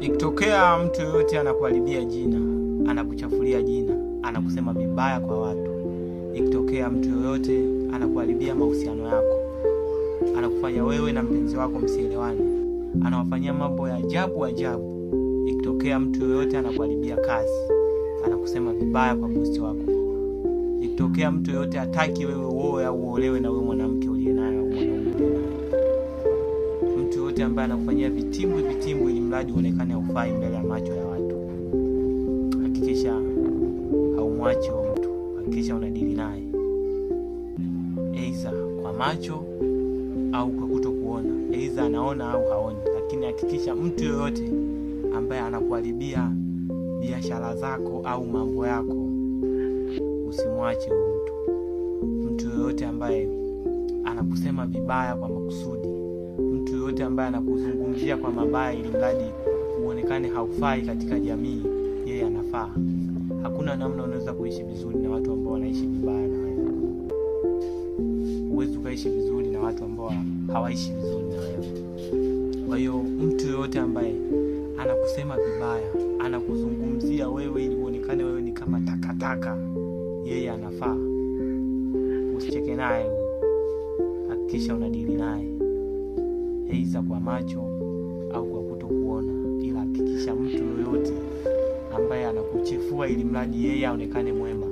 Ikitokea mtu yoyote anakuharibia jina, anakuchafulia jina, anakusema vibaya kwa watu, ikitokea mtu yoyote anakuharibia mahusiano yako, anakufanya wewe na mpenzi wako msielewane, anawafanyia mambo ya ajabu, ikitokea mtu yoyote anakuharibia kazi, anakusema vibaya kwa bosi wako, ikitokea mtu yoyote hataki wewe uoe au uolewe na wewe mwanamke uliye naye au mwanaume uliye naye, mtu yote ambaye anakufanyia vitimbwi ili mradi uonekane haufai mbele ya macho ya watu, hakikisha haumwachi huyo mtu, hakikisha unadili naye aidha kwa macho au kwa kutokuona, aidha anaona au haoni, lakini hakikisha mtu yoyote ambaye anakuharibia biashara zako au mambo yako usimwache huyo mtu. Mtu yoyote ambaye anakusema vibaya kwa makusudi, mtu yoyote ambaye anakuzungumzia kwa mabaya ili mradi uonekane haufai katika jamii, yeye anafaa. Hakuna namna unaweza kuishi vizuri na watu ambao wanaishi vibaya na wewe. Huwezi kuishi vizuri na watu ambao hawaishi vizuri na wewe. Kwa hiyo mtu yoyote ambaye anakusema vibaya, anakuzungumzia wewe ili uonekane wewe ni kama takataka, yeye anafaa. Usicheke naye, hakikisha unadili naye aidha kwa macho au kwa kutokuona, ila hakikisha mtu yoyote ambaye anakuchefua ili mradi yeye aonekane mwema,